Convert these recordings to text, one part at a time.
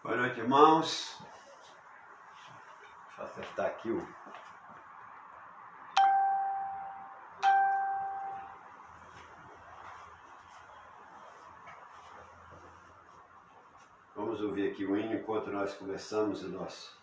Boa noite, irmãos. Deixa eu acertar aqui o... Vamos ouvir aqui o hino enquanto nós conversamos o nosso...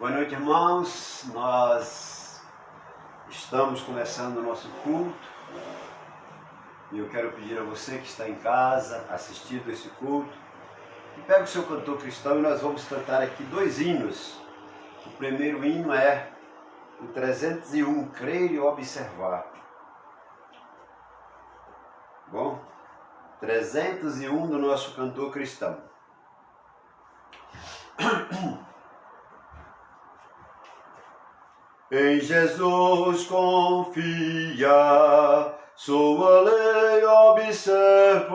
Boa noite, irmãos. Nós estamos começando o nosso culto e eu quero pedir a você que está em casa assistindo esse culto que pegue o seu cantor cristão e nós vamos cantar aqui dois hinos. O primeiro hino é o 301, Crer e Observar. Bom, 301 do nosso cantor cristão. Em Jesus confia, sua lei observa.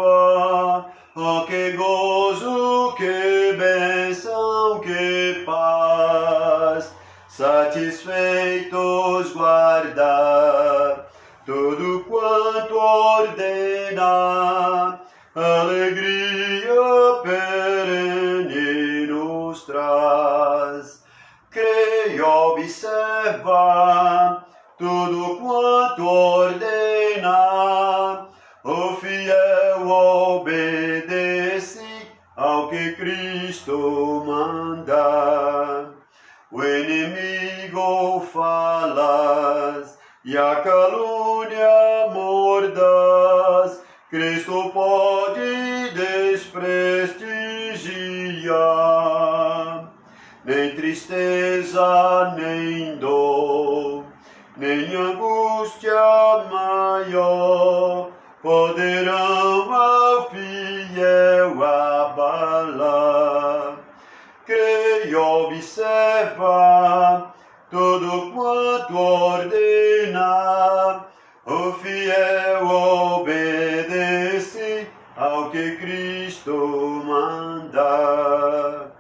Oh, que gozo, que bênção, que paz, satisfeitos guardar tudo quanto ordena, alegria perene nos traz. Crê, observa tudo quanto ordena, o fiel obedece ao que Cristo manda. O inimigo falas e a calúnia mordaz, Cristo pode desprestigiar. Nem tristeza, nem dor, nem angústia maior poderão ao fiel abalar. Crê e observa tudo quanto ordena, o fiel obedece ao que Cristo manda.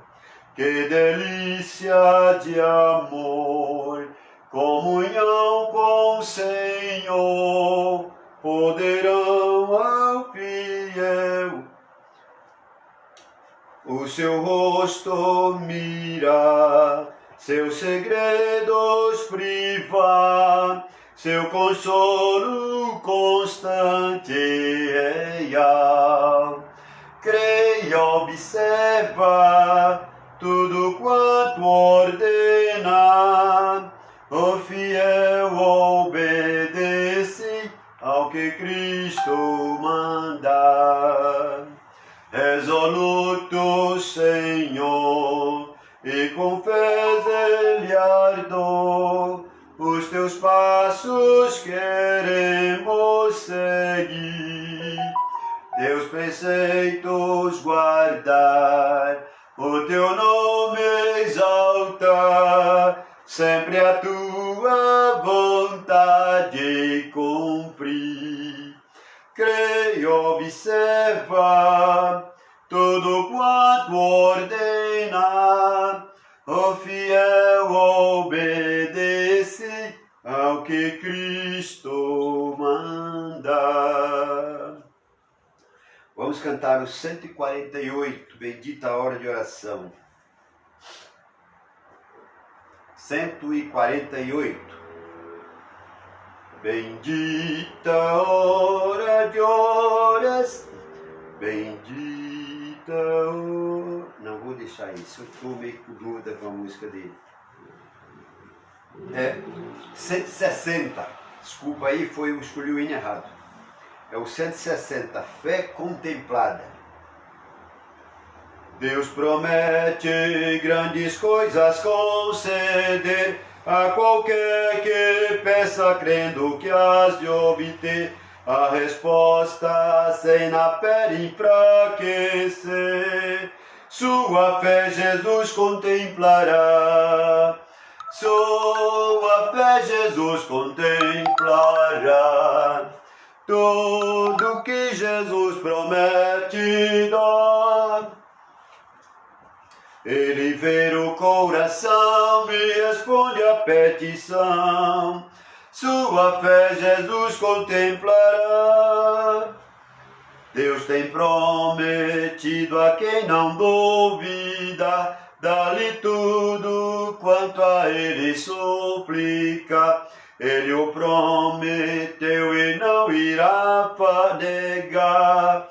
Que delícia de amor, comunhão com o Senhor, poderão ao fiel o seu rosto mirar, seus segredos privar, seu consolo constante é. Crê e observa tudo quanto ordena, o fiel obedece ao que Cristo manda. Resoluto, Senhor, e com fé e ardor, os teus passos queremos seguir, teus preceitos guardar, o teu nome exaltar, sempre a tua vontade cumprir. Crê e observa tudo quanto ordena, o fiel obedece ao que Cristo manda. Vamos cantar o 148, Bendita a Hora de Oração. 148. Bendita hora de oração, bendita hora... Não vou deixar isso, eu estou meio com dúvida com a música dele. 160, desculpa aí, eu escolhi o hino errado. É o 160, Fé Contemplada. Deus promete grandes coisas conceder a qualquer que peça, crendo que has de obter a resposta sem na pele enfraquecer. Sua fé Jesus contemplará, sua fé Jesus contemplará. Tudo que Jesus promete dar, Ele vê o coração e responde a petição. Sua fé Jesus contemplará. Deus tem prometido a quem não duvida, dá-lhe tudo quanto a Ele suplica. Ele o prometeu e não irá negar.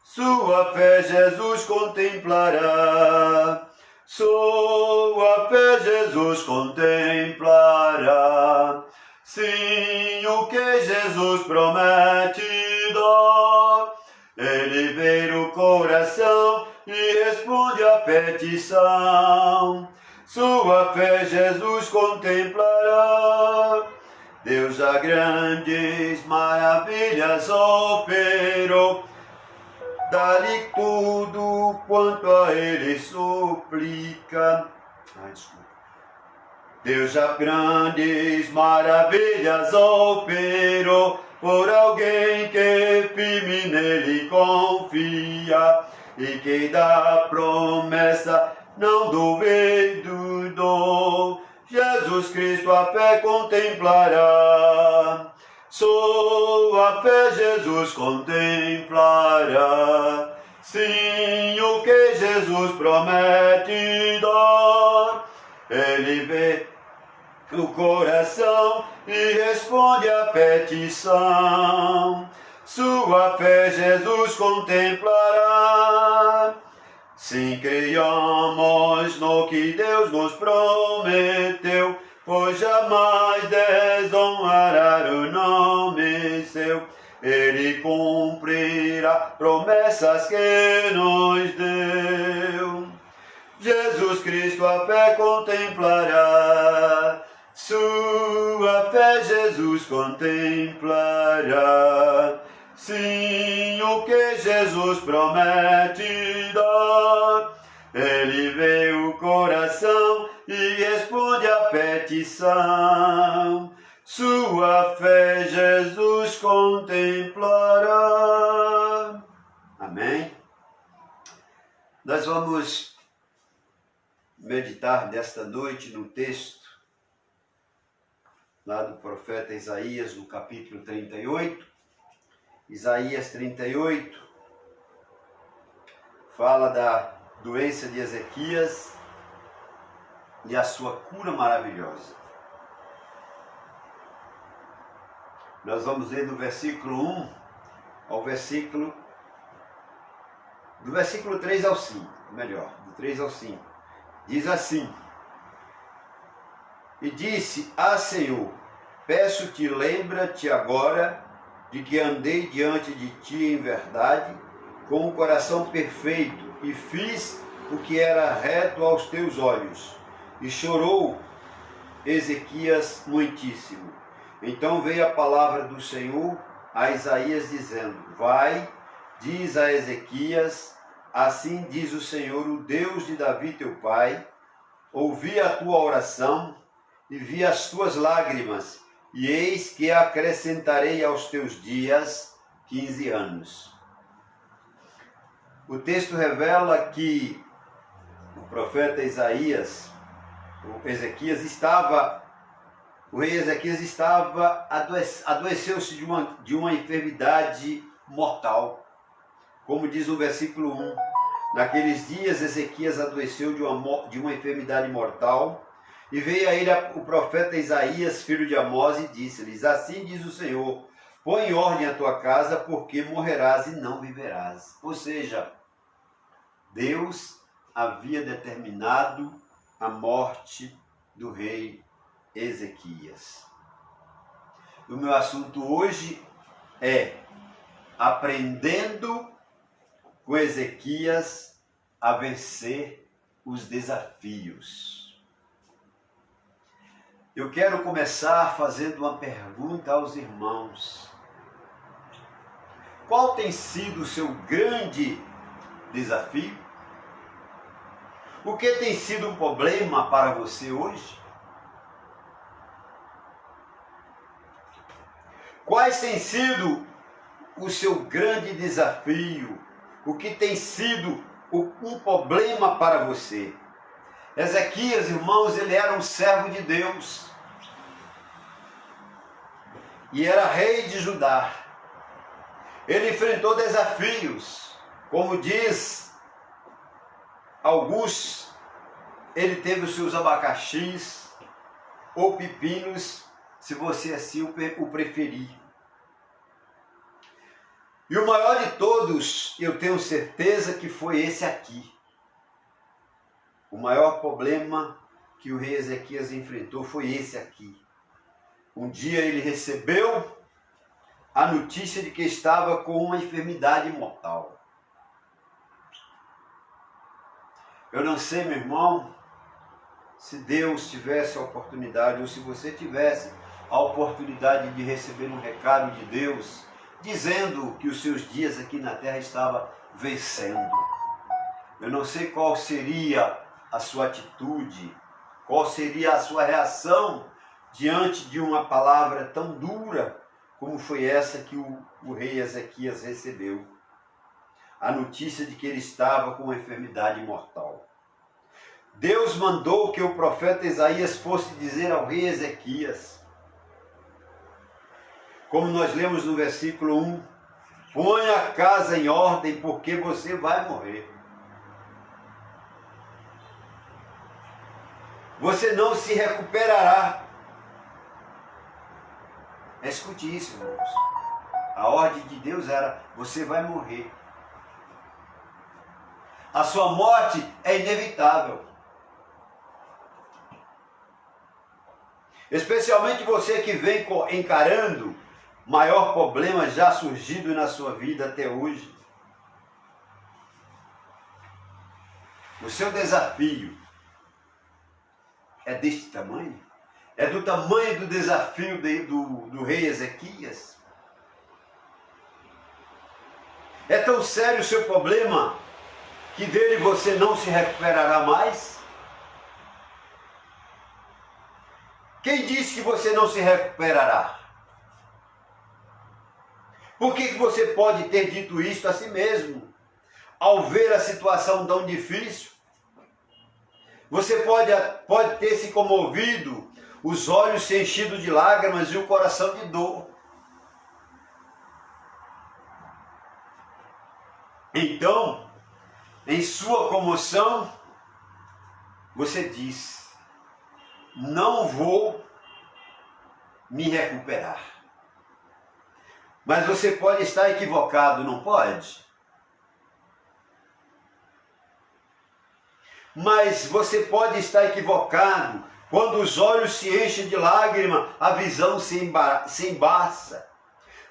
Sua fé Jesus contemplará, sua fé Jesus contemplará. Sim, o que Jesus promete dar, Ele vê o coração e responde a petição. Sua fé Jesus contemplará. Deus a grandes maravilhas operou, dá-lhe tudo quanto a ele suplica. Desculpa. Deus já grandes maravilhas operou por alguém que firme nele confia e que da promessa não duvidou. Jesus Cristo a fé contemplará, sua fé Jesus contemplará. Sim, o que Jesus promete dar, ele vê o coração e responde à petição. Sua fé Jesus contemplará. Sim, creiamos no que Deus nos prometeu, pois jamais desonrará o nome seu. Ele cumprirá promessas que nos deu. Jesus Cristo a fé contemplará, sua fé Jesus contemplará. Sim, o que Jesus promete dar, ele vê o coração e responde à petição. Sua fé Jesus contemplará. Amém? Nós vamos meditar nesta noite no texto lá do profeta Isaías, no capítulo 38. Isaías 38 fala da doença de Ezequias e a sua cura maravilhosa. Nós vamos ler do versículo 1 ao versículo... do versículo 3 ao 5, melhor, do 3 ao 5. Diz assim: E disse: Senhor, peço-te, lembra-te agora de que andei diante de ti em verdade, com um coração perfeito, e fiz o que era reto aos teus olhos. E chorou Ezequias muitíssimo. Então veio a palavra do Senhor a Isaías, dizendo: Vai, diz a Ezequias, assim diz o Senhor, o Deus de Davi teu pai, ouvi a tua oração e vi as tuas lágrimas, e eis que acrescentarei aos teus dias 15 anos. O texto revela que o profeta Isaías, o rei Ezequias adoeceu-se de uma enfermidade mortal. Como diz o versículo 1, naqueles dias Ezequias adoeceu de uma enfermidade mortal, e veio a ele o profeta Isaías, filho de Amós, e disse-lhes: Assim diz o Senhor, põe em ordem a tua casa, porque morrerás e não viverás. Ou seja, Deus havia determinado a morte do rei Ezequias. O meu assunto hoje é aprendendo com Ezequias a vencer os desafios. Eu quero começar fazendo uma pergunta aos irmãos. Qual tem sido o seu grande desafio? O que tem sido um problema para você hoje? Quais têm sido o seu grande desafio? O que tem sido um problema para você? Ezequias, irmãos, ele era um servo de Deus e era rei de Judá. Ele enfrentou desafios, como diz alguns, ele teve os seus abacaxis ou pepinos, se você assim o preferir. E o maior de todos, eu tenho certeza que foi esse aqui. O maior problema que o rei Ezequias enfrentou foi esse aqui. Um dia ele recebeu a notícia de que estava com uma enfermidade mortal. Eu não sei, meu irmão, se Deus tivesse a oportunidade, ou se você tivesse a oportunidade de receber um recado de Deus, dizendo que os seus dias aqui na terra estavam vencendo. Eu não sei qual seria a sua atitude, qual seria a sua reação diante de uma palavra tão dura como foi essa que o rei Ezequias recebeu. A notícia de que ele estava com uma enfermidade mortal. Deus mandou que o profeta Isaías fosse dizer ao rei Ezequias, como nós lemos no versículo 1, põe a casa em ordem porque você vai morrer. Você não se recuperará. Escute isso, irmãos. A ordem de Deus era, você vai morrer. A sua morte é inevitável. Especialmente você que vem encarando maior problema já surgido na sua vida até hoje. O seu desafio é deste tamanho? É do tamanho do desafio do rei Ezequias? É tão sério o seu problema que dele você não se recuperará mais? Quem disse que você não se recuperará? Por que você pode ter dito isto a si mesmo? Ao ver a situação tão difícil, você pode ter se comovido, os olhos se enchido de lágrimas e o coração de dor. Então, em sua comoção, você diz, não vou me recuperar. Mas você pode estar equivocado, não pode? Mas você pode estar equivocado quando os olhos se enchem de lágrima, a visão se embaça.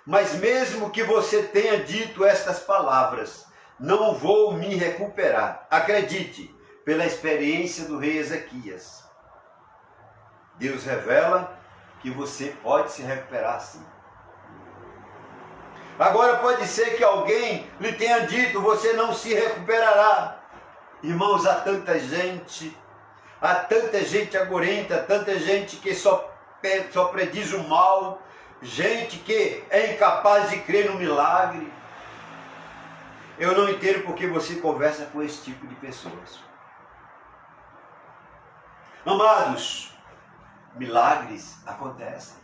Mas mesmo que você tenha dito estas palavras, não vou me recuperar. Acredite, pela experiência do rei Ezequias, Deus revela que você pode se recuperar sim. Agora pode ser que alguém lhe tenha dito, você não se recuperará. Irmãos, há tanta gente agorenta, tanta gente que só prediz o mal, gente que é incapaz de crer no milagre. Eu não entendo porque você conversa com esse tipo de pessoas. Amados, milagres acontecem.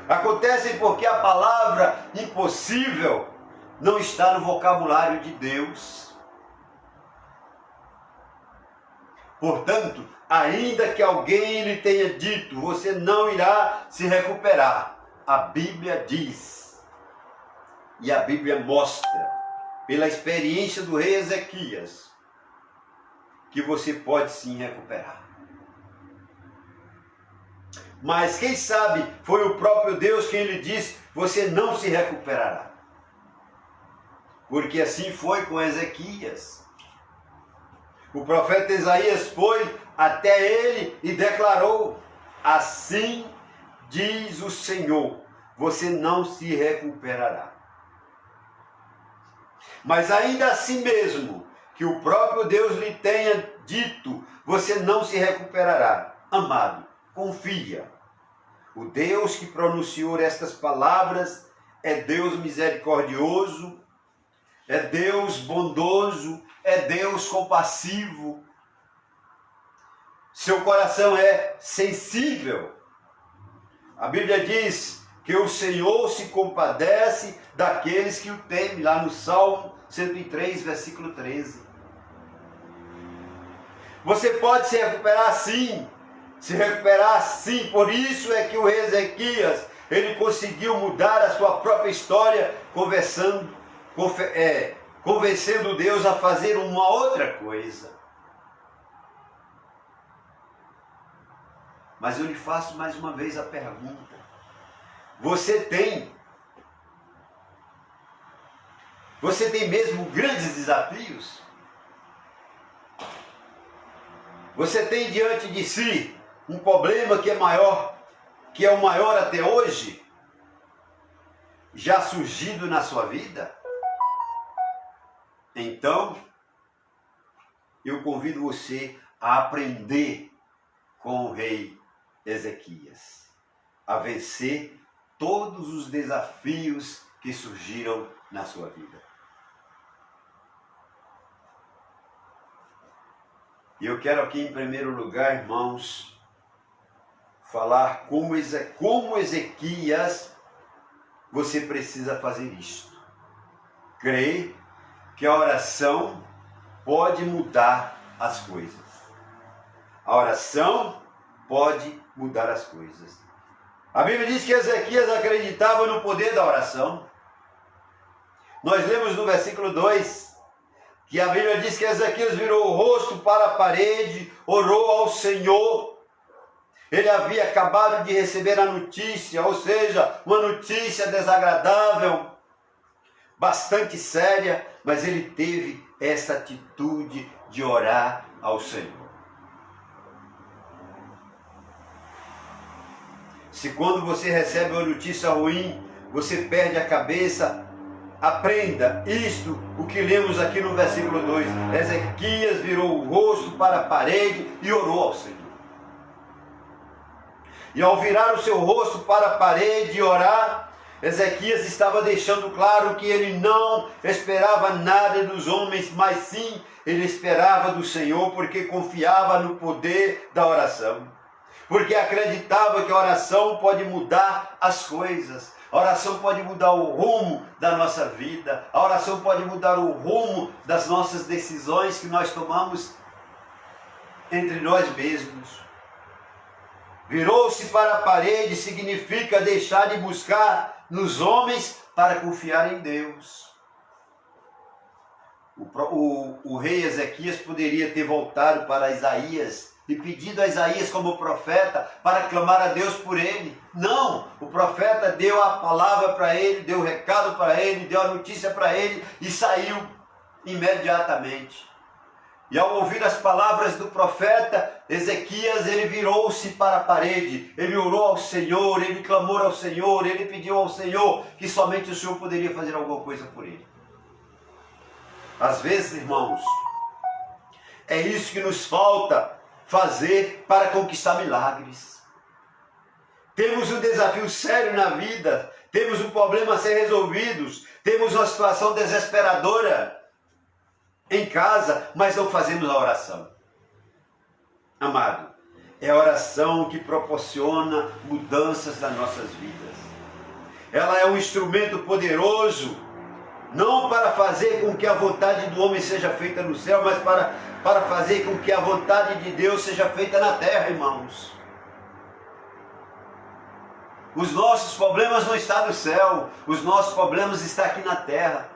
Acontecem porque a palavra impossível não está no vocabulário de Deus. Portanto, ainda que alguém lhe tenha dito, você não irá se recuperar. A Bíblia diz, e a Bíblia mostra, pela experiência do rei Ezequias, que você pode sim recuperar. Mas quem sabe foi o próprio Deus quem lhe disse, você não se recuperará. Porque assim foi com Ezequias. O profeta Isaías foi até ele e declarou, assim diz o Senhor, você não se recuperará. Mas ainda assim mesmo, que o próprio Deus lhe tenha dito, você não se recuperará. Amado, confia. O Deus que pronunciou estas palavras é Deus misericordioso, é Deus bondoso, é Deus compassivo. Seu coração é sensível. A Bíblia diz que o Senhor se compadece daqueles que o temem, lá no Salmo 103, versículo 13. Você pode se recuperar sim, por isso é que o rei Ezequias, ele conseguiu mudar a sua própria história, convencendo Deus a fazer uma outra coisa. Mas eu lhe faço mais uma vez a pergunta, você tem mesmo grandes desafios? Você tem diante de si um problema que é o maior até hoje, já surgido na sua vida? Então, eu convido você a aprender com o rei Ezequias, a vencer todos os desafios que surgiram na sua vida. E eu quero aqui, em primeiro lugar, irmãos, falar como Ezequias você precisa fazer isto. Crer que a oração pode mudar as coisas. A oração pode mudar as coisas. A Bíblia diz que Ezequias acreditava no poder da oração. Nós lemos no versículo 2 que a Bíblia diz que Ezequias virou o rosto para a parede, orou ao Senhor. Ele havia acabado de receber a notícia, ou seja, uma notícia desagradável, bastante séria, mas ele teve essa atitude de orar ao Senhor. Se quando você recebe uma notícia ruim, você perde a cabeça, aprenda isto, o que lemos aqui no versículo 2. Ezequias virou o rosto para a parede e orou ao Senhor. E ao virar o seu rosto para a parede e orar, Ezequias estava deixando claro que ele não esperava nada dos homens, mas sim ele esperava do Senhor, porque confiava no poder da oração. Porque acreditava que a oração pode mudar as coisas. A oração pode mudar o rumo da nossa vida. A oração pode mudar o rumo das nossas decisões que nós tomamos entre nós mesmos. Virou-se para a parede significa deixar de buscar nos homens para confiar em Deus. O rei Ezequias poderia ter voltado para Isaías e pedido a Isaías como profeta para clamar a Deus por ele. Não, o profeta deu a palavra para ele, deu o recado para ele, deu a notícia para ele e saiu imediatamente. E ao ouvir as palavras do profeta, Ezequias, ele virou-se para a parede, ele orou ao Senhor, ele clamou ao Senhor, ele pediu ao Senhor que somente o Senhor poderia fazer alguma coisa por ele. Às vezes, irmãos, é isso que nos falta fazer para conquistar milagres. Temos um desafio sério na vida, temos um problema a ser resolvido, temos uma situação desesperadora em casa, mas não fazemos a oração. Amado, é a oração que proporciona mudanças nas nossas vidas. Ela é um instrumento poderoso, não para fazer com que a vontade do homem seja feita no céu, mas para fazer com que a vontade de Deus seja feita na terra, irmãos. Os nossos problemas não estão no céu, os nossos problemas estão aqui na terra.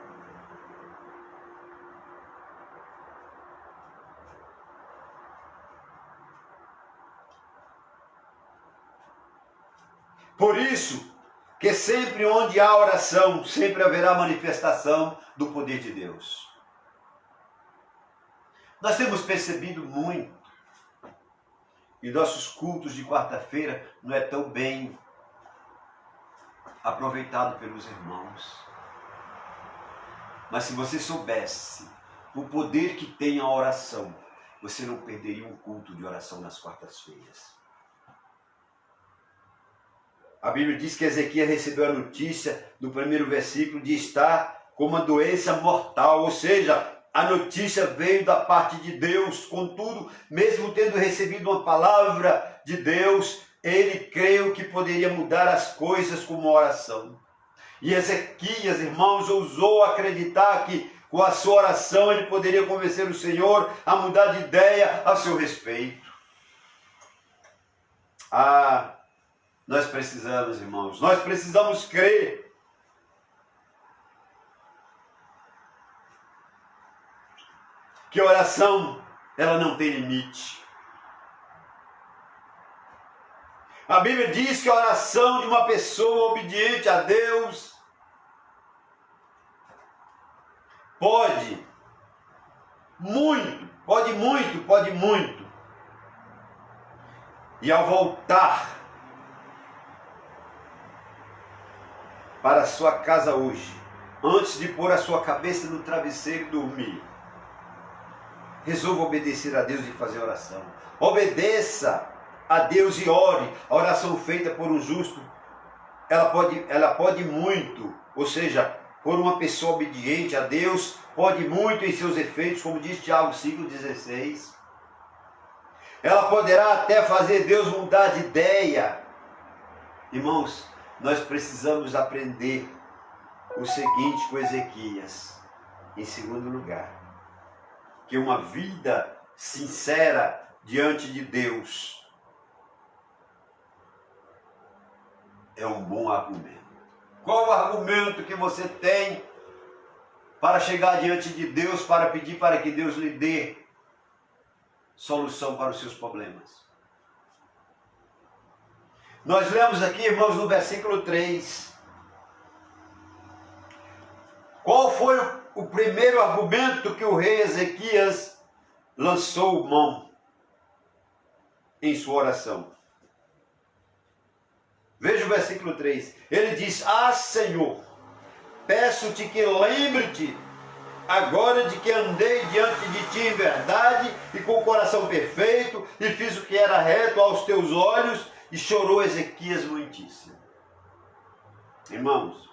Por isso, que sempre onde há oração, sempre haverá manifestação do poder de Deus. Nós temos percebido muito, e nossos cultos de quarta-feira não é tão bem aproveitado pelos irmãos. Mas se você soubesse o poder que tem a oração, você não perderia um culto de oração nas quartas-feiras. A Bíblia diz que Ezequias recebeu a notícia do primeiro versículo de estar com uma doença mortal, ou seja, a notícia veio da parte de Deus. Contudo, mesmo tendo recebido uma palavra de Deus, ele creu que poderia mudar as coisas com uma oração. E Ezequias, irmãos, ousou acreditar que com a sua oração ele poderia convencer o Senhor a mudar de ideia a seu respeito. Nós precisamos, irmãos, nós precisamos crer. Que a oração, ela não tem limite. A Bíblia diz que a oração de uma pessoa obediente a Deus pode muito. E ao voltar para a sua casa hoje, antes de pôr a sua cabeça no travesseiro e dormir, resolva obedecer a Deus e fazer oração. Obedeça a Deus e ore. A oração feita por um justo, ela pode muito, ou seja, por uma pessoa obediente a Deus, pode muito em seus efeitos, como diz Tiago 5,16. Ela poderá até fazer Deus mudar de ideia. Irmãos, nós precisamos aprender o seguinte com Ezequias, em segundo lugar, que uma vida sincera diante de Deus é um bom argumento. Qual o argumento que você tem para chegar diante de Deus, para pedir para que Deus lhe dê solução para os seus problemas? Nós lemos aqui, irmãos, no versículo 3. Qual foi o primeiro argumento que o rei Ezequias lançou mão em sua oração? Veja o versículo 3. Ele diz: Ah, Senhor, peço-te que lembre-te agora de que andei diante de ti em verdade e com o coração perfeito, e fiz o que era reto aos teus olhos. E chorou Ezequias muitíssimo. Irmãos,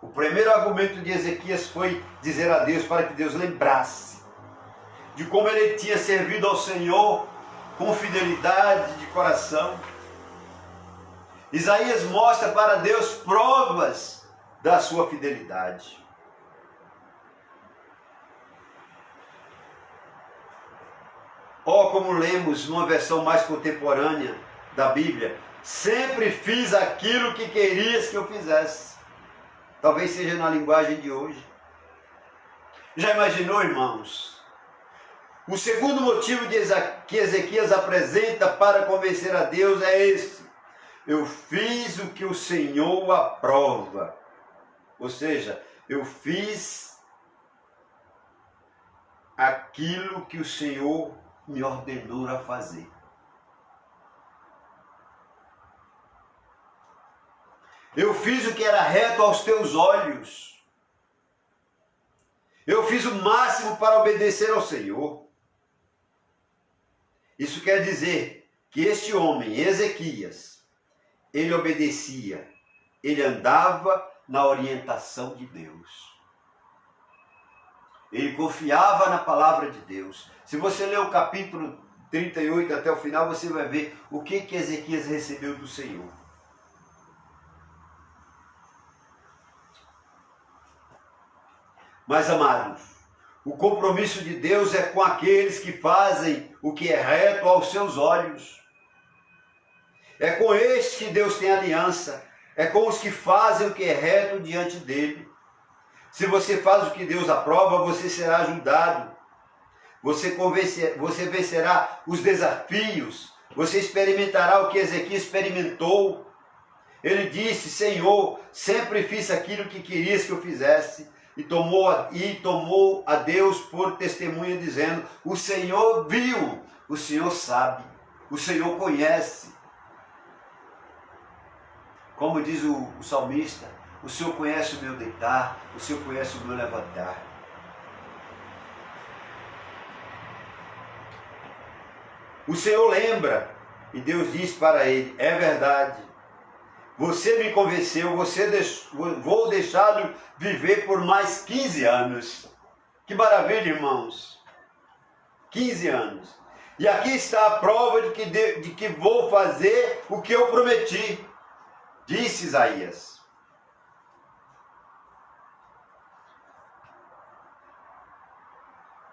o primeiro argumento de Ezequias foi dizer a Deus para que Deus lembrasse de como ele tinha servido ao Senhor com fidelidade de coração. Isaías mostra para Deus provas da sua fidelidade. Como lemos numa versão mais contemporânea da Bíblia: sempre fiz aquilo que querias que eu fizesse. Talvez seja na linguagem de hoje. Já imaginou, irmãos? O segundo motivo que Ezequias apresenta para convencer a Deus é esse: eu fiz o que o Senhor aprova. Ou seja, eu fiz aquilo que o Senhor me ordenou a fazer. Eu fiz o que era reto aos teus olhos. Eu fiz o máximo para obedecer ao Senhor. Isso quer dizer que este homem, Ezequias, ele obedecia, ele andava na orientação de Deus. Ele confiava na palavra de Deus. Se você ler o capítulo 38 até o final, você vai ver o que Ezequias recebeu do Senhor. Mas, amados, o compromisso de Deus é com aqueles que fazem o que é reto aos seus olhos. É com estes que Deus tem aliança. É com os que fazem o que é reto diante dele. Se você faz o que Deus aprova, você será ajudado. Você vencerá os desafios. Você experimentará o que Ezequias experimentou. Ele disse: Senhor, sempre fiz aquilo que querias que eu fizesse. E tomou a Deus por testemunha, dizendo: o Senhor viu, o Senhor sabe, o Senhor conhece. Como diz o salmista: o Senhor conhece o meu deitar, o Senhor conhece o meu levantar. O Senhor lembra, e Deus diz para ele: é verdade. Você me convenceu, vou deixá-lo viver por mais 15 anos. Que maravilha, irmãos. 15 anos. E aqui está a prova de que vou fazer o que eu prometi, disse Isaías.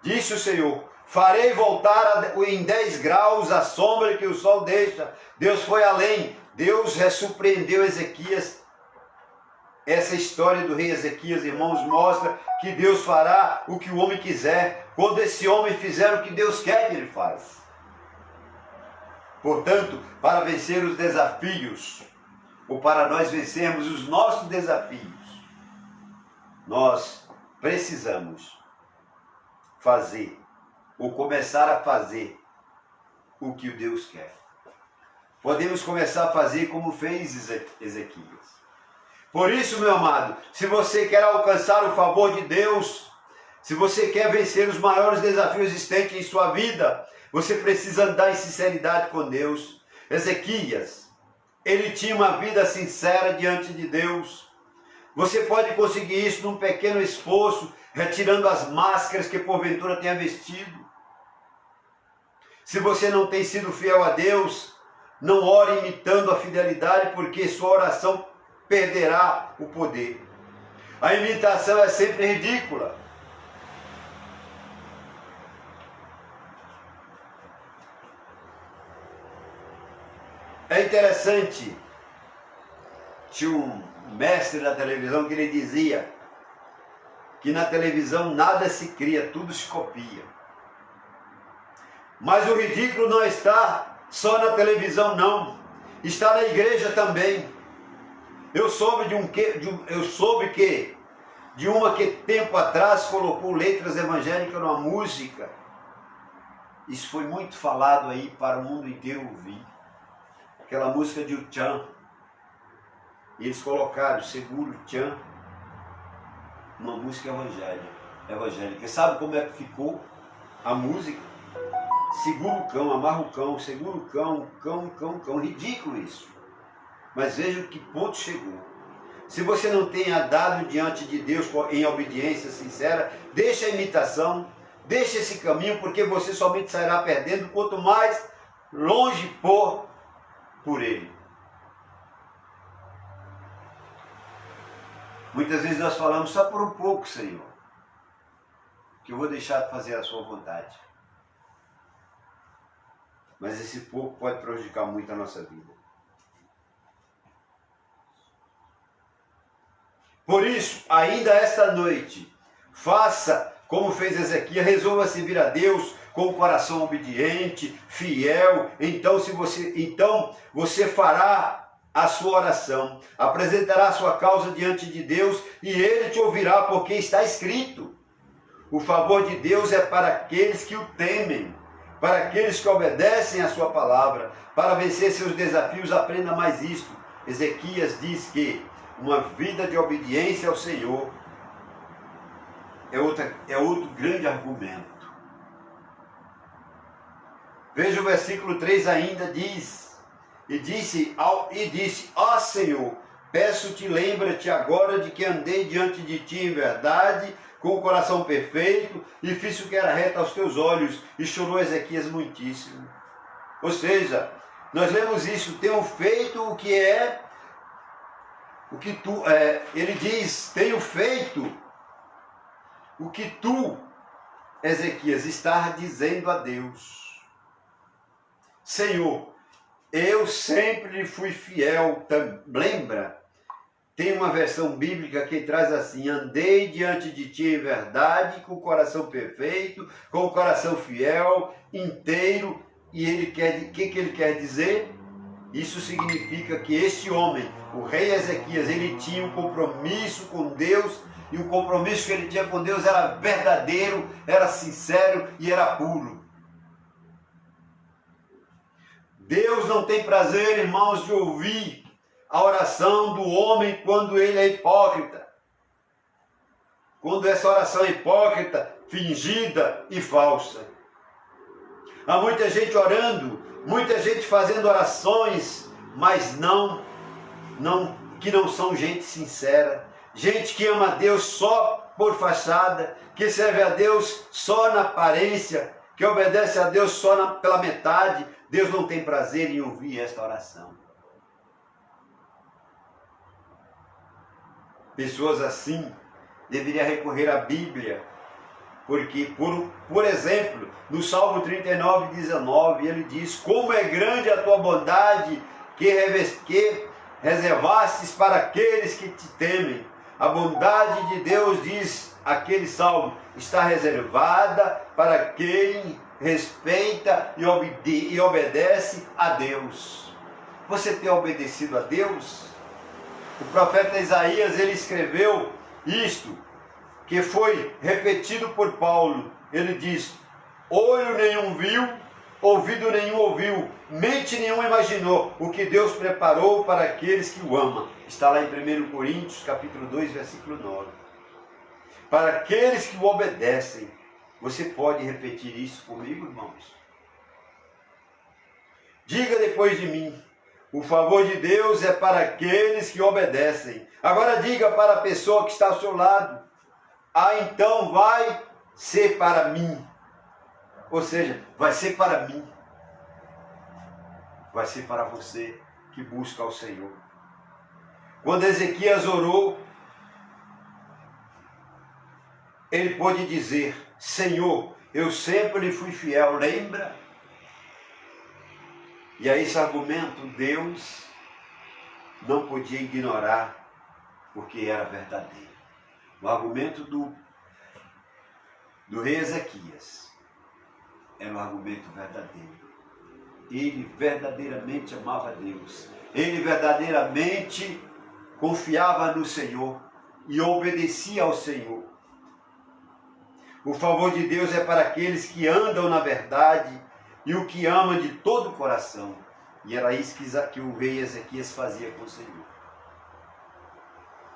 Disse o Senhor: farei voltar em 10 graus a sombra que o sol deixa. Deus foi além. Deus surpreendeu Ezequias. Essa história do rei Ezequias, irmãos, mostra que Deus fará o que o homem quiser, quando esse homem fizer o que Deus quer que ele faça. Portanto, para vencer os desafios, ou para nós vencermos os nossos desafios, nós precisamos fazer, ou começar a fazer, o que Deus quer. Podemos começar a fazer como fez Ezequias. Por isso, meu amado, se você quer alcançar o favor de Deus, se você quer vencer os maiores desafios existentes em sua vida, você precisa andar em sinceridade com Deus. Ezequias, ele tinha uma vida sincera diante de Deus. Você pode conseguir isso num pequeno esforço, retirando as máscaras que porventura tenha vestido. Se você não tem sido fiel a Deus, não ore imitando a fidelidade, porque sua oração perderá o poder. A imitação é sempre ridícula. É interessante, tinha um mestre da televisão que ele dizia que na televisão nada se cria, tudo se copia. Mas o ridículo não está só na televisão, não. Está na igreja também. Eu soube que de uma que tempo atrás colocou letras evangélicas numa música. Isso foi muito falado aí para o mundo inteiro ouvir. Aquela música de Uchan. E eles colocaram Seguro Uchan numa música evangélica. Sabe como é que ficou a música? Segura o cão, amarra o cão, segura o cão, cão. Ridículo isso. Mas veja que ponto chegou. Se você não tem andado diante de Deus em obediência sincera, deixa a imitação, deixa esse caminho, porque você somente sairá perdendo quanto mais longe por ele. Muitas vezes nós falamos só por um pouco, Senhor, que eu vou deixar de fazer a sua vontade. Mas esse pouco pode prejudicar muito a nossa vida. Por isso, ainda esta noite, faça como fez Ezequias, resolva servir a Deus com o coração obediente, fiel. Então você fará a sua oração, apresentará a sua causa diante de Deus e Ele te ouvirá, porque está escrito: o favor de Deus é para aqueles que o temem, para aqueles que obedecem a sua palavra. Para vencer seus desafios, aprenda mais isto. Ezequias diz que uma vida de obediência ao Senhor é outro grande argumento. Veja o versículo 3 ainda diz: E disse, ó Senhor, peço-te, lembra-te agora de que andei diante de ti em verdade, com o coração perfeito, e fiz o que era reto aos teus olhos. E chorou Ezequias muitíssimo. Ou seja, nós lemos isso: tenho feito o que ele diz, tenho feito o que tu, Ezequias, estás dizendo a Deus. Senhor, eu sempre lhe fui fiel. Lembra? Tem uma versão bíblica que traz assim: andei diante de ti em verdade, com o coração perfeito, com o coração fiel, inteiro. E o que ele quer dizer? Isso significa que este homem, o rei Ezequias, ele tinha um compromisso com Deus, e o compromisso que ele tinha com Deus era verdadeiro, era sincero e era puro. Deus não tem prazer, irmãos, de ouvir a oração do homem quando ele é hipócrita. Quando essa oração é hipócrita, fingida e falsa. Há muita gente orando, muita gente fazendo orações, mas que não são gente sincera. Gente que ama a Deus só por fachada, que serve a Deus só na aparência, que obedece a Deus só pela metade. Deus não tem prazer em ouvir esta oração. Pessoas assim deveriam recorrer à Bíblia, porque, por exemplo, no Salmo 39:19, ele diz: como é grande a tua bondade que reservastes para aqueles que te temem. A bondade de Deus, diz aquele salmo, está reservada para quem respeita e obedece a Deus. Você tem obedecido a Deus? O profeta Isaías, ele escreveu isto, que foi repetido por Paulo. Ele diz: olho nenhum viu, ouvido nenhum ouviu, mente nenhuma imaginou o que Deus preparou para aqueles que o amam. Está lá em 1 Coríntios, capítulo 2, versículo 9. Para aqueles que o obedecem. Você pode repetir isso comigo, irmãos? Diga depois de mim: o favor de Deus é para aqueles que obedecem. Agora diga para a pessoa que está ao seu lado: ah, então vai ser para mim. Ou seja, vai ser para mim. Vai ser para você que busca ao Senhor. Quando Ezequias orou, ele pôde dizer: Senhor, eu sempre lhe fui fiel, lembra? E a esse argumento Deus não podia ignorar, porque era verdadeiro. O argumento do rei Ezequias era um argumento verdadeiro. Ele verdadeiramente amava Deus. Ele verdadeiramente confiava no Senhor e obedecia ao Senhor. O favor de Deus é para aqueles que andam na verdade e o que ama de todo o coração. E era isso que o rei Ezequias fazia com o Senhor.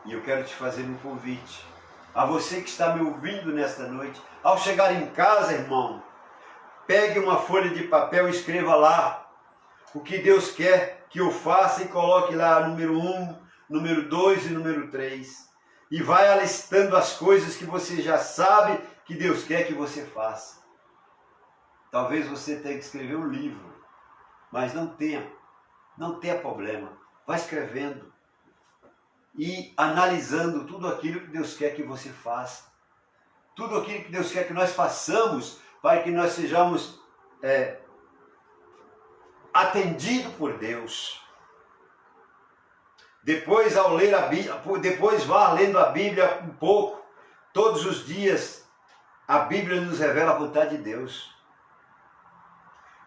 E eu quero te fazer um convite. A você que está me ouvindo nesta noite, ao chegar em casa, irmão, pegue uma folha de papel e escreva lá o que Deus quer que eu faça e coloque lá número 1, número 2 e número 3. E vai alistando as coisas que você já sabe que Deus quer que você faça. Talvez você tenha que escrever um livro, mas não tenha problema. Vai escrevendo e analisando tudo aquilo que Deus quer que você faça. Tudo aquilo que Deus quer que nós façamos para que nós sejamos atendidos por Deus. Depois, ao ler a Bíblia, depois vá lendo a Bíblia um pouco. Todos os dias a Bíblia nos revela a vontade de Deus.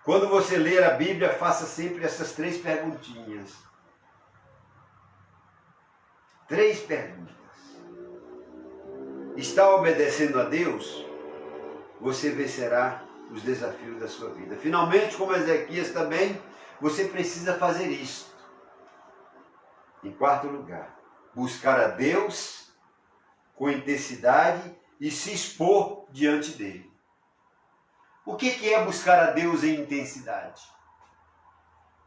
Quando você ler a Bíblia, faça sempre essas 3 perguntinhas. 3 perguntas. Está obedecendo a Deus? Você vencerá os desafios da sua vida. Finalmente, como Ezequias também, você precisa fazer isto. Em 4º lugar, buscar a Deus com intensidade e se expor diante dele. O que é buscar a Deus em intensidade?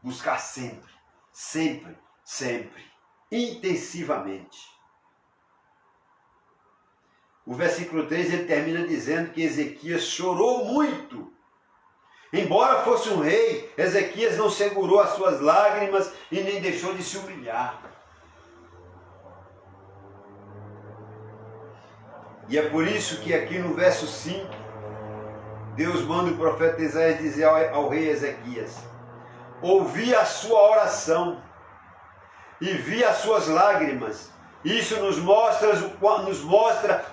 Buscar sempre, sempre, sempre, intensivamente. O versículo 3 ele termina dizendo que Ezequias chorou muito. Embora fosse um rei, Ezequias não segurou as suas lágrimas e nem deixou de se humilhar. E é por isso que aqui no verso 5, Deus manda o profeta Isaías dizer ao rei Ezequias: ouvi a sua oração e vi as suas lágrimas. Isso nos mostra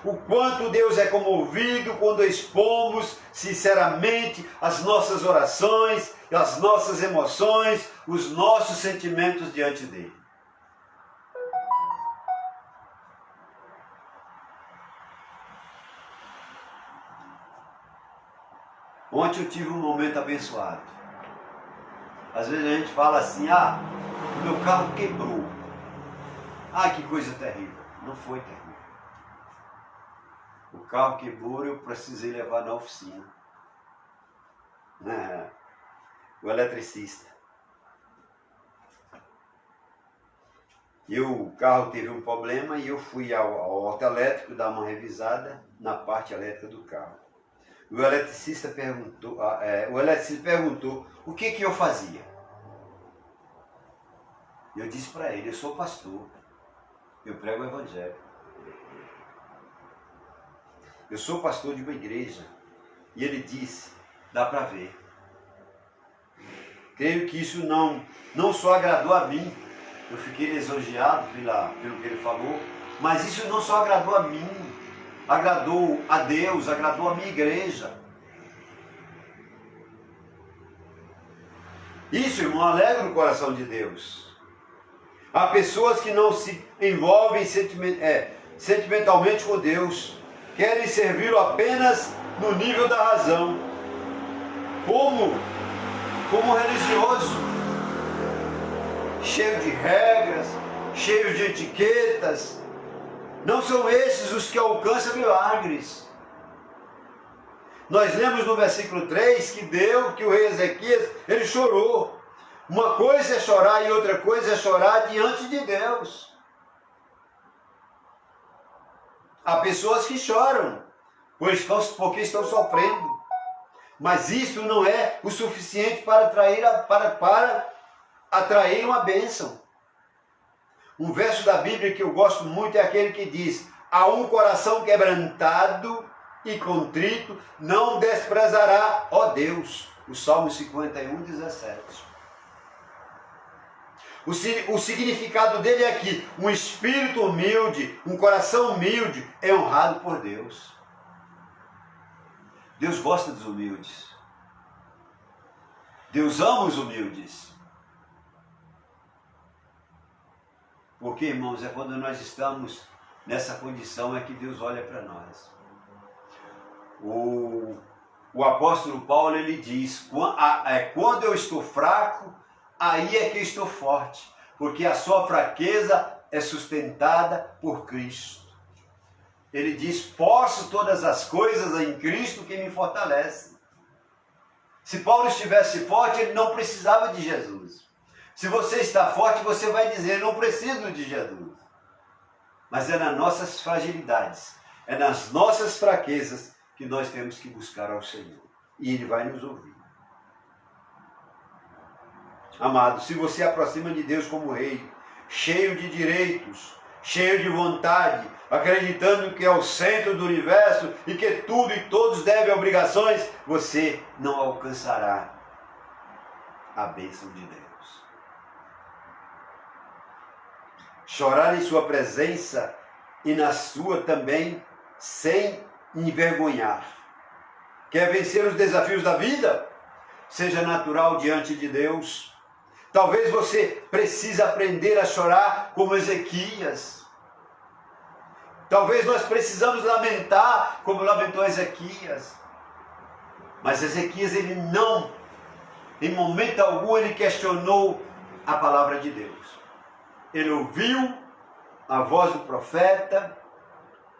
o quanto Deus é comovido quando expomos sinceramente as nossas orações, as nossas emoções, os nossos sentimentos diante dele. Ontem eu tive um momento abençoado. Às vezes a gente fala assim: ah, o meu carro quebrou. Ah, que coisa terrível. Não foi terrível. O carro quebrou e eu precisei levar na oficina. O eletricista. O carro teve um problema e eu fui ao autoelétrico dar uma revisada na parte elétrica do carro. O eletricista perguntou o que eu fazia. Eu disse para ele: eu sou pastor, eu prego o evangelho. Eu sou pastor de uma igreja. E ele disse: dá para ver. Creio que isso não só agradou a mim, eu fiquei lisonjeado pelo que ele falou, mas isso não só agradou a mim, agradou a Deus, agradou a minha igreja. Isso, irmão, alegra o coração de Deus. Há pessoas que não se envolvem sentimentalmente com Deus, querem servi-lo apenas no nível da razão. Como como um religioso, cheio de regras, cheio de etiquetas. Não são esses os que alcançam milagres. Nós lemos no versículo 3 que o rei Ezequias, ele chorou. Uma coisa é chorar e outra coisa é chorar diante de Deus. Há pessoas que choram, porque estão sofrendo. Mas isso não é o suficiente para atrair uma bênção. Um verso da Bíblia que eu gosto muito é aquele que diz: a um coração quebrantado e contrito não desprezará, ó Deus. O Salmo 51, 17. O significado dele é que um espírito humilde, um coração humilde é honrado por Deus. Deus gosta dos humildes. Deus ama os humildes. Porque, irmãos, é quando nós estamos nessa condição é que Deus olha para nós. O apóstolo Paulo, ele diz: quando eu estou fraco, aí é que estou forte, porque a sua fraqueza é sustentada por Cristo. Ele diz: posso todas as coisas em Cristo que me fortalece. Se Paulo estivesse forte, ele não precisava de Jesus. Se você está forte, você vai dizer: não preciso de Jesus. Mas é nas nossas fragilidades, é nas nossas fraquezas que nós temos que buscar ao Senhor. E Ele vai nos ouvir. Amado, se você aproxima de Deus como rei, cheio de direitos, cheio de vontade, acreditando que é o centro do universo e que tudo e todos devem obrigações, você não alcançará a bênção de Deus. Chorar em sua presença e na sua também, sem envergonhar. Quer vencer os desafios da vida? Seja natural diante de Deus. Talvez você precise aprender a chorar como Ezequias. Talvez nós precisamos lamentar como lamentou Ezequias. Mas Ezequias, ele não, em momento algum, ele questionou a palavra de Deus. Ele ouviu a voz do profeta,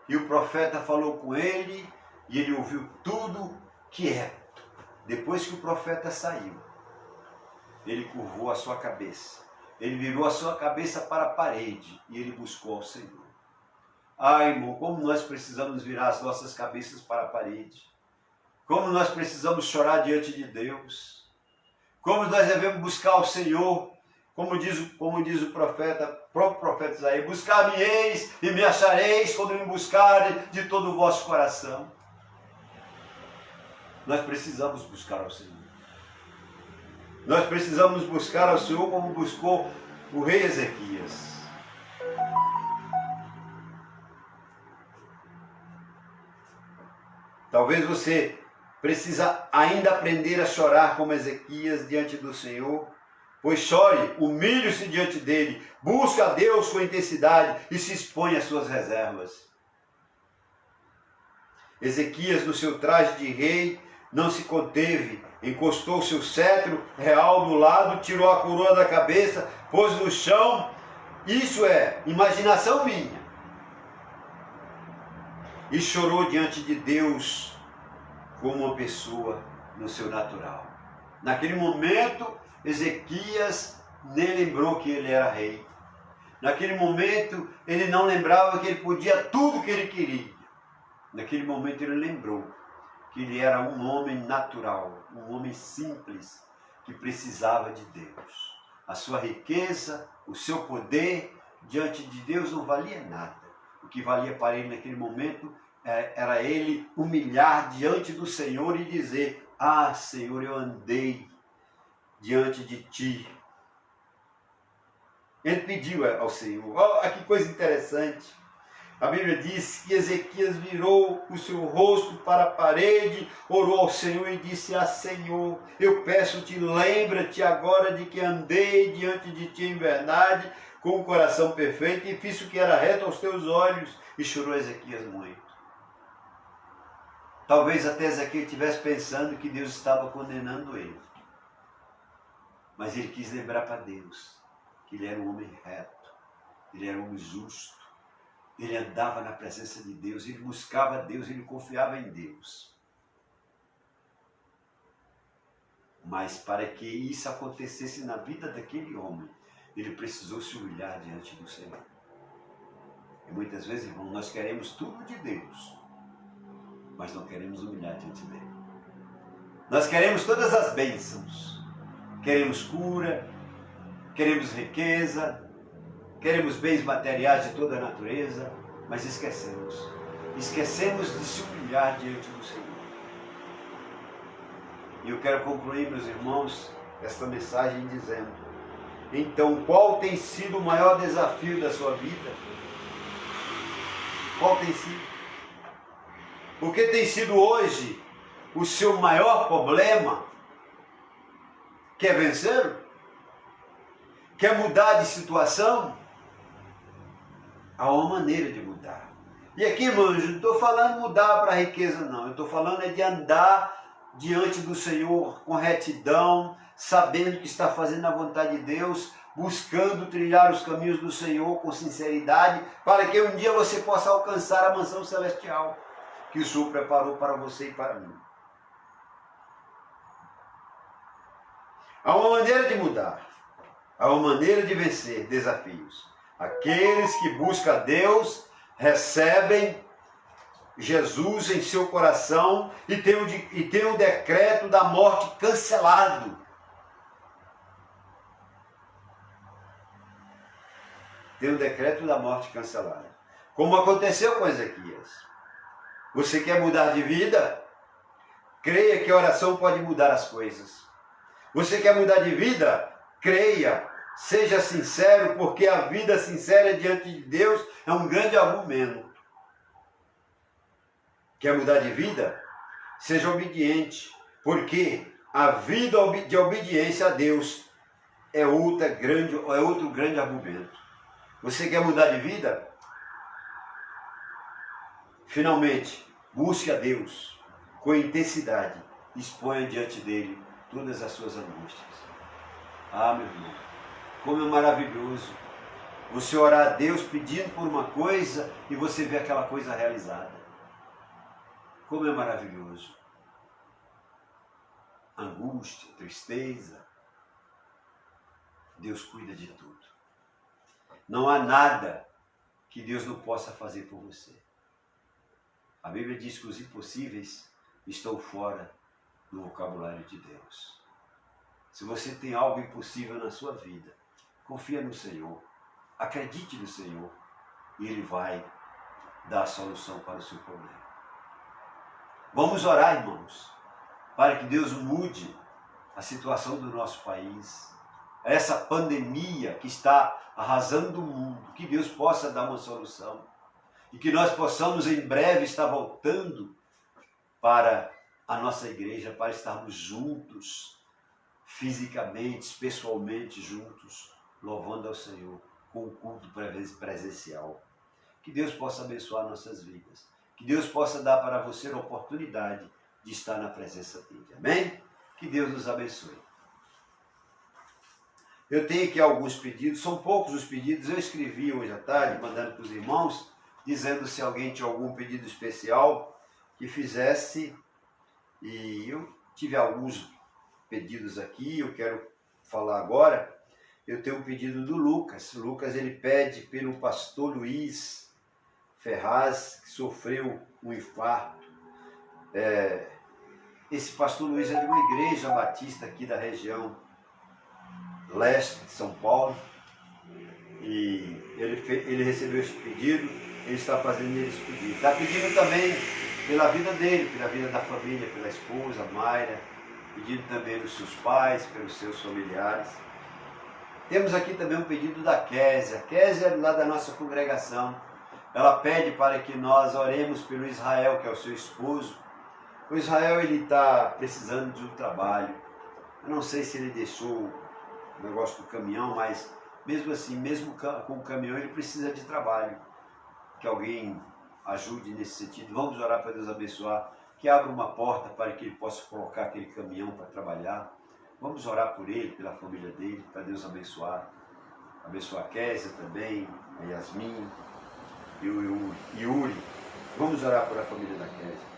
e o profeta falou com ele, e ele ouviu tudo quieto. Depois que o profeta saiu, ele curvou a sua cabeça. Ele virou a sua cabeça para a parede, e ele buscou ao Senhor. Ai, irmão, como nós precisamos virar as nossas cabeças para a parede. Como nós precisamos chorar diante de Deus. Como nós devemos buscar ao Senhor. Como diz o próprio profeta Isaías: buscar-me-eis e me achareis quando me buscarem de todo o vosso coração. Nós precisamos buscar ao Senhor. Nós precisamos buscar ao Senhor como buscou o rei Ezequias. Talvez você precisa ainda aprender a chorar como Ezequias diante do Senhor. Pois chore, humilhe-se diante dele, busque a Deus com intensidade e se expõe às suas reservas. Ezequias, no seu traje de rei, não se conteve, encostou seu cetro real do lado, tirou a coroa da cabeça, pôs no chão. Isso é imaginação minha. E chorou diante de Deus como uma pessoa no seu natural. Naquele momento, Ezequias nem lembrou que ele era rei. Naquele momento, ele não lembrava que ele podia tudo que ele queria. Naquele momento, ele lembrou que ele era um homem natural, um homem simples, que precisava de Deus. A sua riqueza, o seu poder, diante de Deus não valia nada. O que valia para ele naquele momento era ele humilhar diante do Senhor e dizer: ah, Senhor, eu andei diante de ti. Ele pediu ao Senhor. Olha que coisa interessante. A Bíblia diz que Ezequias virou o seu rosto para a parede, orou ao Senhor e disse: ah, Senhor, eu peço-te, lembra-te agora de que andei diante de ti em verdade, com o coração perfeito, e fiz o que era reto aos teus olhos. E chorou Ezequias muito. Talvez até Ezequias estivesse pensando que Deus estava condenando ele. mas ele quis lembrar para Deus que ele era um homem reto, ele era um homem justo, ele andava na presença de Deus, ele buscava Deus, ele confiava em Deus. Mas para que isso acontecesse na vida daquele homem, ele precisou se humilhar diante do Senhor. E muitas vezes, irmão, nós queremos tudo de Deus, mas não queremos humilhar diante dele. Nós queremos todas as bênçãos. Queremos cura, queremos riqueza, queremos bens materiais de toda a natureza, mas esquecemos de se humilhar diante do Senhor. E eu quero concluir, meus irmãos, esta mensagem dizendo: então, qual tem sido o maior desafio da sua vida? Qual tem sido? O que tem sido hoje o seu maior problema? Quer vencer? Quer mudar de situação? Há uma maneira de mudar. E aqui, irmãos, não estou falando mudar para a riqueza, não. Eu estou falando de andar diante do Senhor com retidão, sabendo que está fazendo a vontade de Deus, buscando trilhar os caminhos do Senhor com sinceridade, para que um dia você possa alcançar a mansão celestial que o Senhor preparou para você e para mim. Há uma maneira de mudar, há uma maneira de vencer desafios. Aqueles que buscam a Deus recebem Jesus em seu coração e tem o decreto da morte cancelado. Tem o decreto da morte cancelado. Como aconteceu com Ezequias. Você quer mudar de vida? Creia que a oração pode mudar as coisas. Você quer mudar de vida? Creia. Seja sincero, porque a vida sincera diante de Deus é um grande argumento. Quer mudar de vida? Seja obediente, porque a vida de obediência a Deus é outro grande argumento. Você quer mudar de vida? Finalmente, busque a Deus com intensidade, exponha diante dele todas as suas angústias. Ah, meu irmão, como é maravilhoso você orar a Deus pedindo por uma coisa e você vê aquela coisa realizada. Como é maravilhoso. Angústia, tristeza, Deus cuida de tudo. Não há nada que Deus não possa fazer por você. A Bíblia diz que os impossíveis estão fora do vocabulário de Deus. Se você tem algo impossível na sua vida, confia no Senhor, acredite no Senhor e Ele vai dar a solução para o seu problema. Vamos orar, irmãos, para que Deus mude a situação do nosso país, essa pandemia que está arrasando o mundo, que Deus possa dar uma solução e que nós possamos em breve estar voltando para a nossa igreja, para estarmos juntos, fisicamente, pessoalmente juntos, louvando ao Senhor com o culto presencial. Que Deus possa abençoar nossas vidas, que Deus possa dar para você a oportunidade de estar na presença dele. Amém? Que Deus nos abençoe. Eu tenho aqui alguns pedidos, são poucos os pedidos, eu escrevi hoje à tarde, mandando para os irmãos, dizendo se alguém tinha algum pedido especial que fizesse, e eu tive alguns pedidos aqui, eu quero falar agora. Eu tenho um pedido do Lucas. Lucas, ele pede pelo pastor Luiz Ferraz, que sofreu um infarto. Esse pastor Luiz é de uma igreja batista aqui da região leste de São Paulo, e ele recebeu esse pedido, ele está fazendo esse pedido. Está pedindo também pela vida dele, pela vida da família, pela esposa, Mayra, pedindo também pelos seus pais, pelos seus familiares. Temos aqui também um pedido da Késia. Késia é lá da nossa congregação. Ela pede para que nós oremos pelo Israel, que é o seu esposo. O Israel, ele está precisando de um trabalho. Eu não sei se ele deixou o negócio do caminhão, mas mesmo assim, mesmo com o caminhão, ele precisa de trabalho. Que alguém ajude nesse sentido. Vamos orar para Deus abençoar, que abra uma porta para que ele possa colocar aquele caminhão para trabalhar. Vamos orar por ele, pela família dele, para Deus abençoar. Abençoar a Késia também, a Yasmin e o Yuri. Vamos orar por a família da Késia.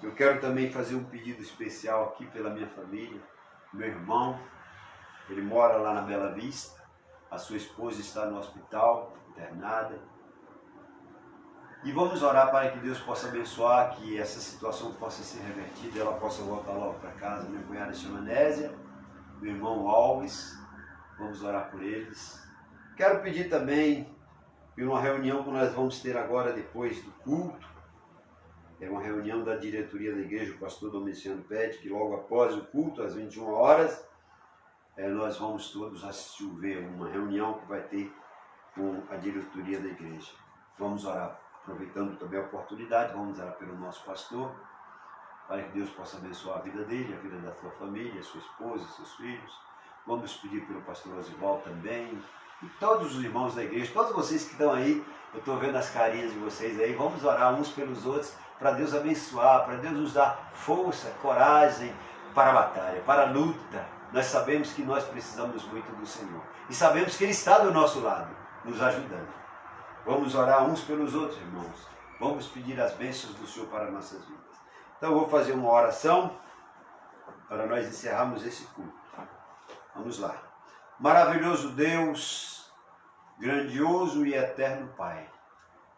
Eu quero também fazer um pedido especial aqui pela minha família. Meu irmão, ele mora lá na Bela Vista. A sua esposa está no hospital, internada. E vamos orar para que Deus possa abençoar, que essa situação possa ser revertida, ela possa voltar logo para casa. Minha cunhada chama Nésia, meu irmão Alves, vamos orar por eles. Quero pedir também por uma reunião que nós vamos ter agora depois do culto. É uma reunião da diretoria da igreja, o pastor Domiciano pede que logo após o culto, às 21 horas, nós vamos todos assistir uma reunião que vai ter com a diretoria da igreja. Vamos orar. Aproveitando também a oportunidade, vamos orar pelo nosso pastor, para que Deus possa abençoar a vida dele, a vida da sua família, sua esposa, seus filhos. Vamos pedir pelo pastor Osivaldo também, e todos os irmãos da igreja, todos vocês que estão aí, eu estou vendo as carinhas de vocês aí, vamos orar uns pelos outros, para Deus abençoar, para Deus nos dar força, coragem para a batalha, para a luta. Nós sabemos que nós precisamos muito do Senhor, e sabemos que Ele está do nosso lado, nos ajudando. Vamos orar uns pelos outros, irmãos. Vamos pedir as bênçãos do Senhor para nossas vidas. Então eu vou fazer uma oração para nós encerrarmos esse culto. Vamos lá. Maravilhoso Deus, grandioso e eterno Pai.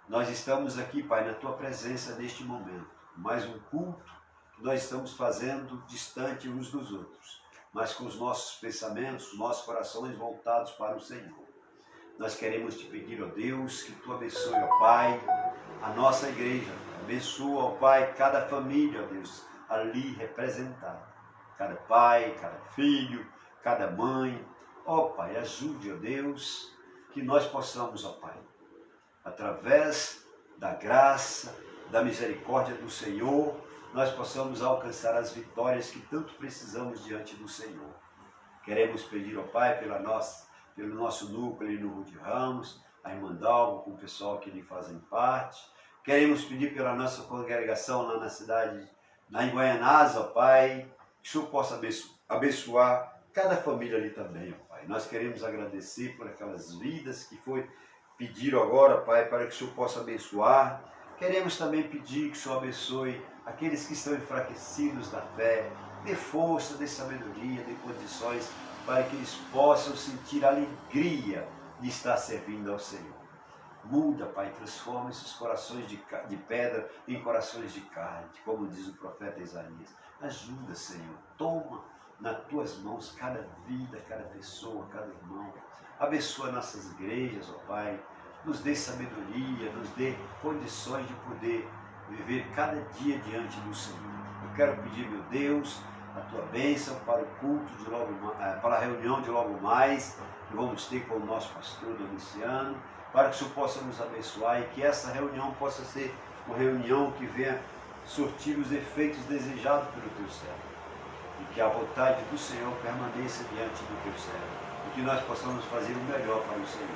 Nós estamos aqui, Pai, na Tua presença neste momento. Mais um culto que nós estamos fazendo distante uns dos outros, mas com os nossos pensamentos, nossos corações voltados para o Senhor. Nós queremos te pedir, ó Deus, que Tu abençoe, ó Pai, a nossa igreja. Abençoa, ó Pai, cada família, ó Deus, ali representada. Cada pai, cada filho, cada mãe. Ó Pai, ajude, ó Deus, que nós possamos, ó Pai, através da graça, da misericórdia do Senhor, nós possamos alcançar as vitórias que tanto precisamos diante do Senhor. Queremos pedir, ó Pai, pelo nosso núcleo ali no Rude Ramos, a irmã Dalva, com o pessoal que lhe fazem parte. Queremos pedir pela nossa congregação lá na cidade, lá em Guaianazes, ó Pai, que o Senhor possa abençoar cada família ali também, ó Pai. Nós queremos agradecer por aquelas vidas que pediram agora, Pai, para que o Senhor possa abençoar. Queremos também pedir que o Senhor abençoe aqueles que estão enfraquecidos da fé, dê força, dê sabedoria, dê condições para que eles possam sentir a alegria de estar servindo ao Senhor. Muda, Pai, transforma esses corações de pedra em corações de carne, como diz o profeta Isaías. Ajuda, Senhor, toma nas Tuas mãos cada vida, cada pessoa, cada irmão. Abençoa nossas igrejas, ó Pai, nos dê sabedoria, nos dê condições de poder viver cada dia diante do Senhor. Eu quero pedir, meu Deus, a Tua bênção para o culto para a reunião de logo mais, que vamos ter com o nosso pastor Domiciano, para que o Senhor possa nos abençoar e que essa reunião possa ser uma reunião que venha surtir os efeitos desejados pelo Teu servo. E que a vontade do Senhor permaneça diante do Teu servo. E que nós possamos fazer o melhor para o Senhor.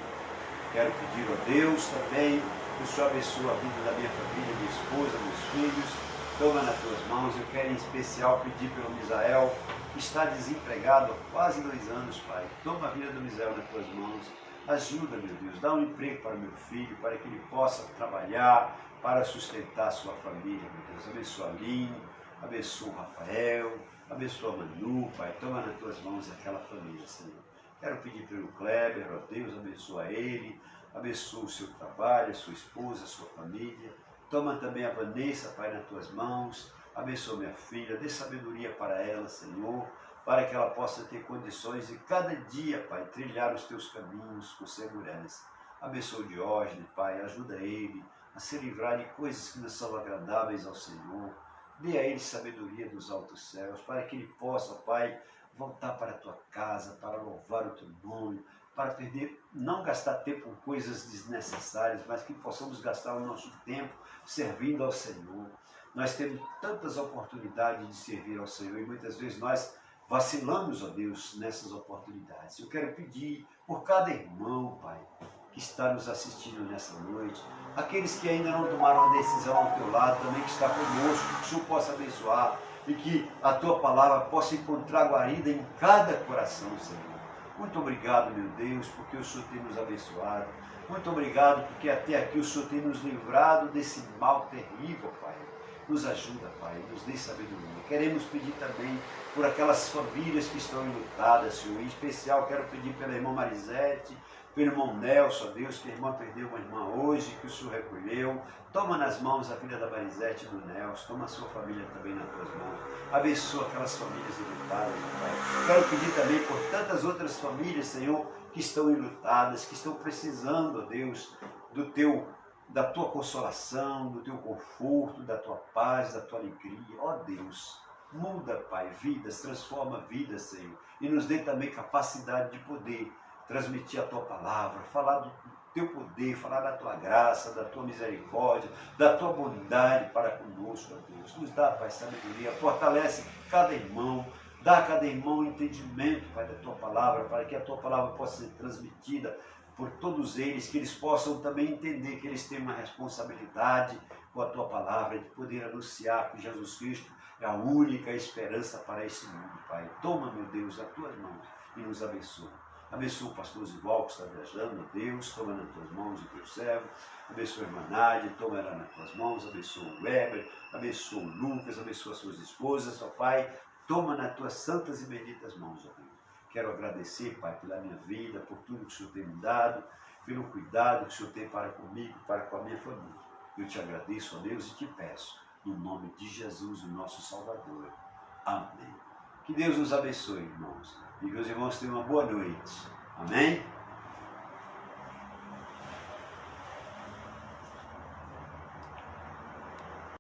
Quero pedir a Deus também que o Senhor abençoe a vida da minha família, minha esposa, meus filhos. Toma nas Tuas mãos. Eu quero em especial pedir pelo Misael, que está desempregado há quase 2 anos, Pai. Toma a vida do Misael nas Tuas mãos. Ajuda, meu Deus, dá um emprego para meu filho, para que ele possa trabalhar, para sustentar a sua família, meu Deus. Abençoa a Aline, abençoa o Rafael, abençoa a Manu, Pai. Toma nas Tuas mãos aquela família, Senhor. Quero pedir pelo Kleber, ó Deus, abençoa ele, abençoa o seu trabalho, a sua esposa, a sua família. Toma também a Vanessa, Pai, nas Tuas mãos. Abençoa minha filha, dê sabedoria para ela, Senhor, para que ela possa ter condições de cada dia, Pai, trilhar os Teus caminhos com segurança. Abençoa o Diógenes, Pai, ajuda ele a se livrar de coisas que não são agradáveis ao Senhor. Dê a ele sabedoria dos altos céus, para que ele possa, Pai, voltar para a Tua casa, para louvar o Teu nome, para não gastar tempo com coisas desnecessárias, mas que possamos gastar o nosso tempo servindo ao Senhor. Nós temos tantas oportunidades de servir ao Senhor e muitas vezes nós vacilamos, ó Deus, nessas oportunidades. Eu quero pedir por cada irmão, Pai, que está nos assistindo nessa noite, aqueles que ainda não tomaram a decisão ao Teu lado, também que está conosco, que o Senhor possa abençoar, e que a tua palavra possa encontrar guarida em cada coração, Senhor. Muito obrigado, meu Deus, porque o Senhor tem nos abençoado. Muito obrigado, porque até aqui o Senhor tem nos livrado desse mal terrível, Pai. Nos ajuda, Pai, nos dê sabedoria. Queremos pedir também por aquelas famílias que estão enlutadas, Senhor. Em especial, quero pedir pela irmã Marisete, pelo irmão Nelson, Deus, que a irmã perdeu uma irmã hoje, que o Senhor recolheu. Toma nas mãos a filha da Marisete e do Nelson, toma a sua família também nas tuas mãos. Abençoa aquelas famílias enlutadas, Pai. Quero pedir também por tantas outras famílias, Senhor, que estão enlutadas, que estão precisando, ó Deus, da tua consolação, do teu conforto, da tua paz, da tua alegria. Ó Deus, muda, Pai, vidas, transforma vidas, Senhor. E nos dê também capacidade de poder transmitir a tua palavra, falar do teu poder, falar da tua graça, da tua misericórdia, da tua bondade para conosco, ó Deus. Nos dá, Pai, sabedoria, fortalece cada irmão, dá a cada irmão entendimento, Pai, da tua palavra, para que a tua palavra possa ser transmitida por todos eles, que eles possam também entender que eles têm uma responsabilidade com a tua palavra, de poder anunciar que Jesus Cristo é a única esperança para esse mundo, Pai. Toma, meu Deus, as tuas mãos e nos abençoa. Abençoa o pastor Zival, que está viajando, Deus, toma nas tuas mãos o teu servo. Abençoa a irmã Nádia, toma ela nas tuas mãos. Abençoa o Weber, abençoa o Lucas, abençoa as suas esposas, ó Pai. Toma nas tuas santas e benditas mãos, ó Deus. Quero agradecer, Pai, pela minha vida, por tudo que o Senhor tem me dado, pelo cuidado que o Senhor tem para comigo, para com a minha família. Eu te agradeço, ó Deus, e te peço, no nome de Jesus, o nosso Salvador. Amém. Que Deus nos abençoe, irmãos. E que os irmãos tenham uma boa noite. Amém?